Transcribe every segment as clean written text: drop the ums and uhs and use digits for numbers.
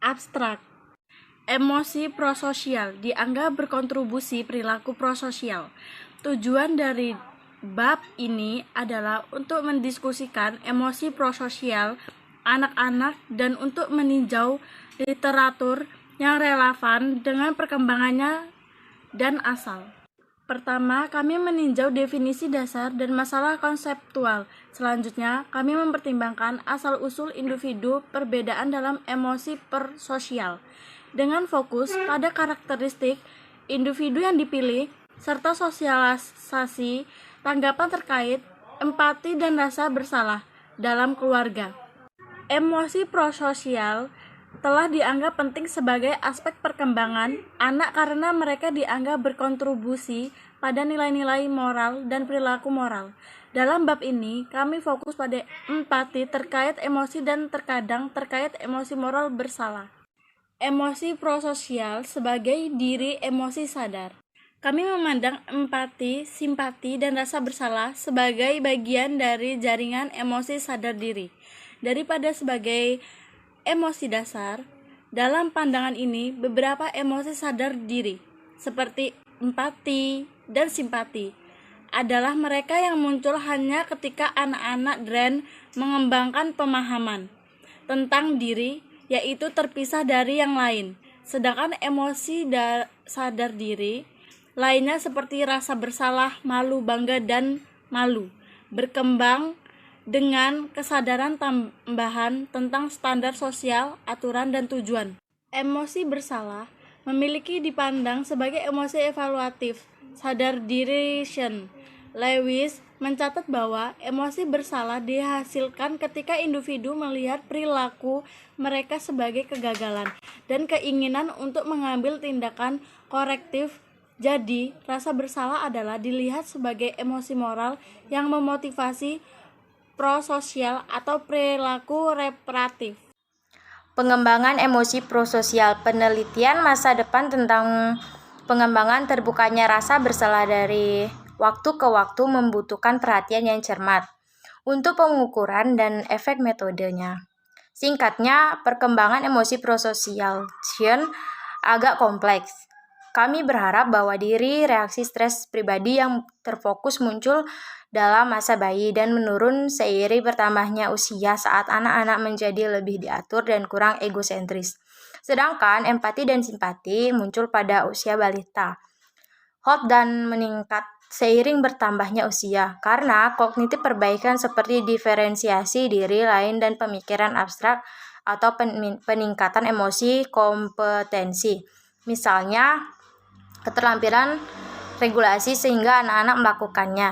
Abstrak. Emosi prososial dianggap berkontribusi perilaku prososial. Tujuan dari bab ini adalah untuk mendiskusikan emosi prososial anak-anak dan untuk meninjau literatur yang relevan dengan perkembangannya dan asal. Pertama, kami meninjau definisi dasar dan masalah konseptual. Selanjutnya, kami mempertimbangkan asal-usul individu perbedaan dalam emosi persosial, dengan fokus pada karakteristik individu yang dipilih, serta sosialisasi tanggapan terkait empati dan rasa bersalah dalam keluarga. Emosi prososial telah dianggap penting sebagai aspek perkembangan anak karena mereka dianggap berkontribusi pada nilai-nilai moral dan perilaku moral. Dalam bab ini, kami fokus pada empati terkait emosi dan terkadang terkait emosi moral bersalah. Emosi prososial sebagai diri emosi sadar. Kami memandang empati, simpati, dan rasa bersalah sebagai bagian dari jaringan emosi sadar diri, daripada sebagai emosi dasar. Dalam pandangan ini, beberapa emosi sadar diri, seperti empati dan simpati, adalah mereka yang muncul hanya ketika anak-anak Dren mengembangkan pemahaman tentang diri, yaitu terpisah dari yang lain. Sedangkan emosi sadar diri lainnya seperti rasa bersalah, malu, bangga, dan malu berkembang dengan kesadaran tambahan tentang standar sosial, aturan, dan tujuan. Emosi bersalah memiliki dipandang sebagai emosi evaluatif, sadar diri. Lewis mencatat bahwa emosi bersalah dihasilkan ketika individu melihat perilaku mereka sebagai kegagalan dan keinginan untuk mengambil tindakan korektif. Jadi, rasa bersalah adalah dilihat sebagai emosi moral yang memotivasi prososial atau perilaku reparatif. Pengembangan emosi prososial. Penelitian masa depan tentang pengembangan terbukanya rasa bersalah dari waktu ke waktu membutuhkan perhatian yang cermat untuk pengukuran dan efek metodenya. Singkatnya, perkembangan emosi prososial agak kompleks. Kami berharap bahwa diri reaksi stres pribadi yang terfokus muncul dalam masa bayi dan menurun seiring bertambahnya usia saat anak-anak menjadi lebih diatur dan kurang egosentris. Sedangkan empati dan simpati muncul pada usia balita. Hot dan meningkat seiring bertambahnya usia karena kognitif perbaikan seperti diferensiasi diri lain dan pemikiran abstrak atau peningkatan emosi kompetensi. Misalnya, keterampilan regulasi sehingga anak-anak melakukannya.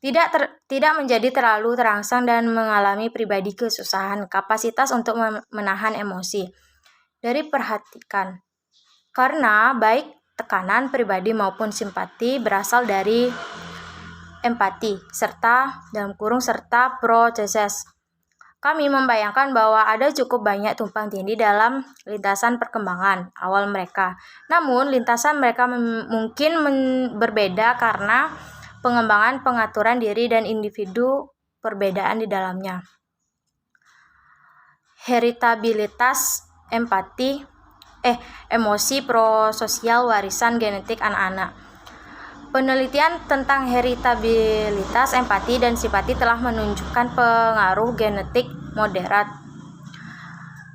Tidak menjadi terlalu terangsang dan mengalami pribadi kesusahan, kapasitas untuk menahan emosi. Dari perhatikan, karena baik tekanan pribadi maupun simpati berasal dari empati, serta proses. Kami membayangkan bahwa ada cukup banyak tumpang tindih dalam lintasan perkembangan awal mereka. Namun, lintasan mereka mungkin berbeda karena pengembangan pengaturan diri dan individu perbedaan di dalamnya. Heritabilitas emosi prososial warisan genetik anak-anak. Penelitian tentang heritabilitas empati dan simpati telah menunjukkan pengaruh genetik moderat.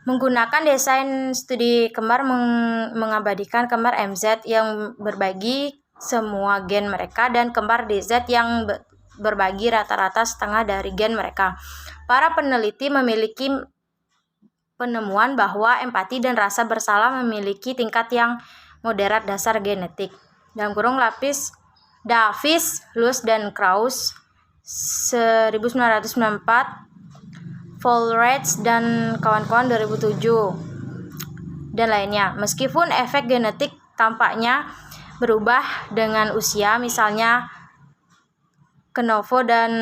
Menggunakan desain studi kembar mengabadikan kembar MZ yang berbagi semua gen mereka dan kembar DZ yang berbagi rata-rata setengah dari gen mereka. Para peneliti memiliki penemuan bahwa empati dan rasa bersalah memiliki tingkat yang moderat dasar genetik. Davis, Luz, dan Krauss 1994, Foulrich dan kawan-kawan 2007, dan lainnya. Meskipun efek genetik tampaknya berubah dengan usia, misalnya Knovo dan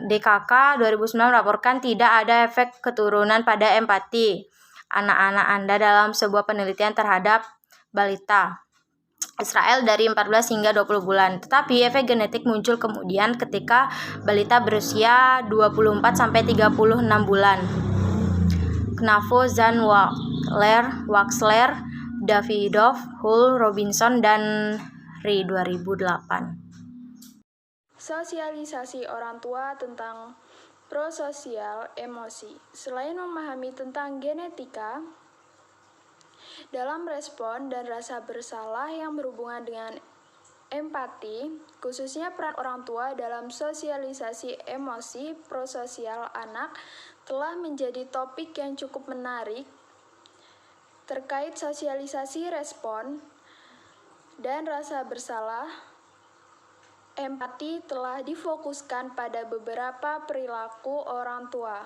DKK 2009 melaporkan tidak ada efek keturunan pada empati anak-anak Anda dalam sebuah penelitian terhadap balita Israel dari 14 hingga 20 bulan. Tetapi efek genetik muncul kemudian ketika balita berusia 24 sampai 36 bulan. Knavo, Zan, Lair, Waxler, Davidoff, Hull, Robinson, dan Ri 2008. Sosialisasi orang tua tentang prososial emosi. Selain memahami tentang genetika, dalam respon dan rasa bersalah yang berhubungan dengan empati, khususnya peran orang tua dalam sosialisasi emosi prososial anak, telah menjadi topik yang cukup menarik terkait sosialisasi respon dan rasa bersalah. Empati telah difokuskan pada beberapa perilaku orang tua.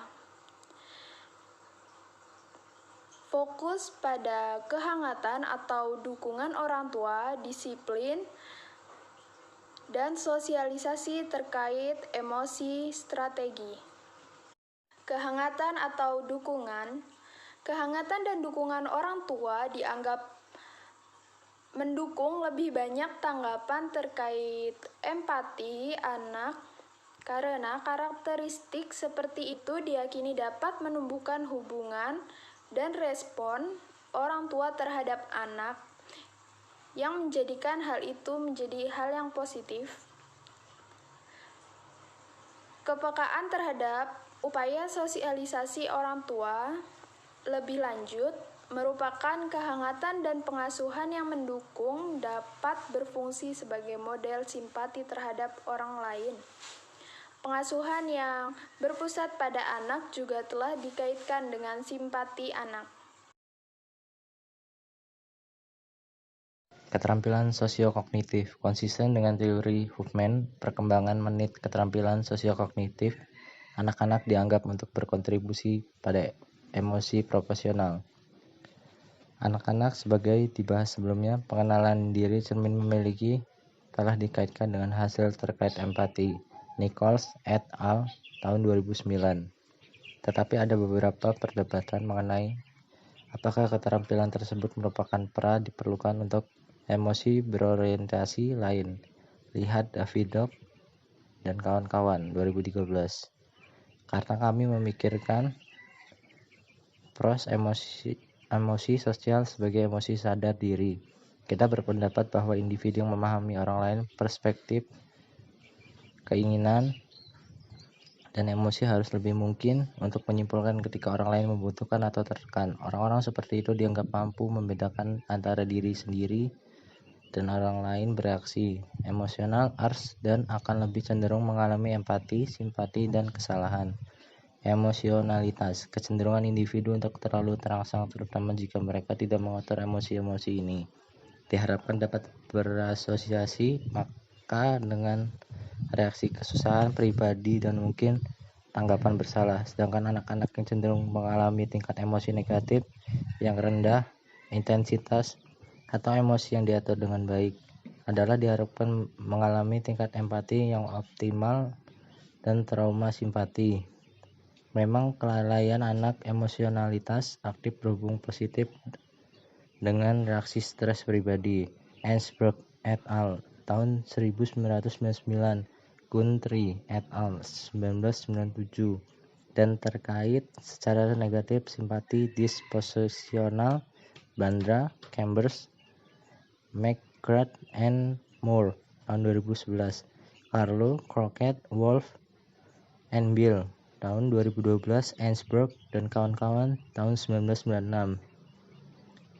Fokus pada kehangatan atau dukungan orang tua, disiplin, dan sosialisasi terkait emosi strategi. Kehangatan atau dukungan. Kehangatan dan dukungan orang tua dianggap mendukung lebih banyak tanggapan terkait empati anak karena karakteristik seperti itu diyakini dapat menumbuhkan hubungan dan respon orang tua terhadap anak yang menjadikan hal itu menjadi hal yang positif. Kepekaan terhadap upaya sosialisasi orang tua lebih lanjut merupakan kehangatan dan pengasuhan yang mendukung dapat berfungsi sebagai model simpati terhadap orang lain. Pengasuhan yang berpusat pada anak juga telah dikaitkan dengan simpati anak. Keterampilan sosiokognitif konsisten dengan teori Huffman, perkembangan menit keterampilan sosiokognitif. Anak-anak dianggap untuk berkontribusi pada emosi proporsional. Anak-anak sebagai dibahas sebelumnya, pengenalan diri cermin memiliki telah dikaitkan dengan hasil terkait empati. Nichols et al. Tahun 2009. Tetapi ada beberapa perdebatan mengenai apakah keterampilan tersebut merupakan diperlukan untuk emosi berorientasi lain. Lihat Davidoff dan kawan-kawan 2013. Karena kami memikirkan emosi sosial sebagai emosi sadar diri, kita berpendapat bahwa individu yang memahami orang lain, perspektif, keinginan, dan emosi harus lebih mungkin untuk menyimpulkan ketika orang lain membutuhkan atau tertekan. Orang-orang seperti itu dianggap mampu membedakan antara diri sendiri dan orang lain bereaksi emosional, dan akan lebih cenderung mengalami empati, simpati, dan kesalahan. Emosionalitas, kecenderungan individu untuk terlalu terangsang terutama jika mereka tidak mengatur emosi-emosi ini, diharapkan dapat berasosiasi maka dengan reaksi kesusahan pribadi dan mungkin tanggapan bersalah. Sedangkan anak-anak yang cenderung mengalami tingkat emosi negatif yang rendah, intensitas, atau emosi yang diatur dengan baik adalah diharapkan mengalami tingkat empati yang optimal dan trauma simpati. Memang kelalaian anak emosionalitas aktif berhubung positif dengan reaksi stres pribadi. Ensberg et al. Tahun 1999, Guntri et al. 1997, dan terkait secara negatif simpati disposisional. Bandra, Chambers, McGrath and Moore tahun 2011. Carlo, Crockett, Wolf, and Bill tahun 2012. Ensberg dan kawan-kawan tahun 1996.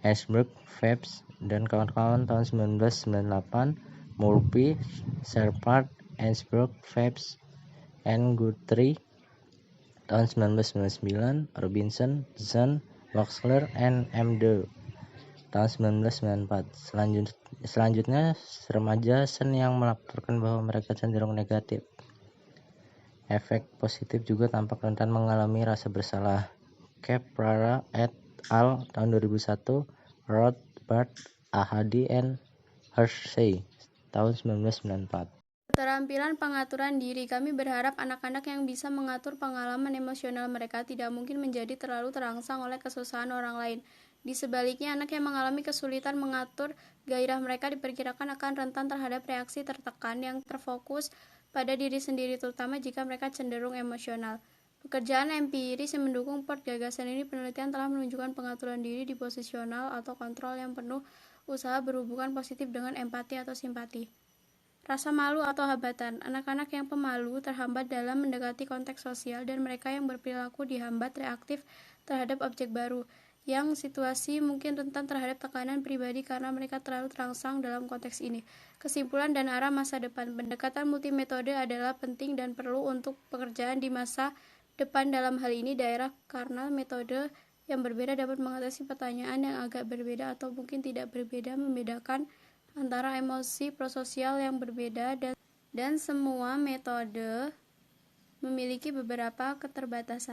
Ensberg, Phelps, dan kawan-kawan tahun 1998. Murphy, Shepard, Ensberg, Phelps, and Guthrie tahun 1999. Robinson, Zahn, Waxler, and M.D. tahun 1994. Selanjutnya, remaja Sen yang melaporkan bahwa mereka cenderung negatif. Efek positif juga tampak rentan mengalami rasa bersalah. Caprara et al. Tahun 2001, Rothbard, Ahadi, and Hershey tahun 1994. Keterampilan pengaturan diri. Kami berharap anak-anak yang bisa mengatur pengalaman emosional mereka tidak mungkin menjadi terlalu terangsang oleh kesusahan orang lain. Di sebaliknya, anak yang mengalami kesulitan mengatur gairah mereka diperkirakan akan rentan terhadap reaksi tertekan yang terfokus pada diri sendiri, terutama jika mereka cenderung emosional. Pekerjaan empiris yang mendukung gagasan ini, penelitian telah menunjukkan pengaturan diri di posisional atau kontrol yang penuh usaha berhubungan positif dengan empati atau simpati. Rasa malu atau hambatan. Anak-anak yang pemalu terhambat dalam mendekati konteks sosial, dan mereka yang berperilaku dihambat reaktif terhadap objek baru, yang situasi mungkin rentan terhadap tekanan pribadi karena mereka terlalu terangsang dalam konteks ini. Kesimpulan dan arah masa depan. Pendekatan multimetode adalah penting dan perlu untuk pekerjaan di masa depan, dalam hal ini daerah, karena metode yang berbeda dapat mengatasi pertanyaan yang agak berbeda atau mungkin tidak berbeda, membedakan antara emosi prososial yang berbeda, dan semua metode memiliki beberapa keterbatasan.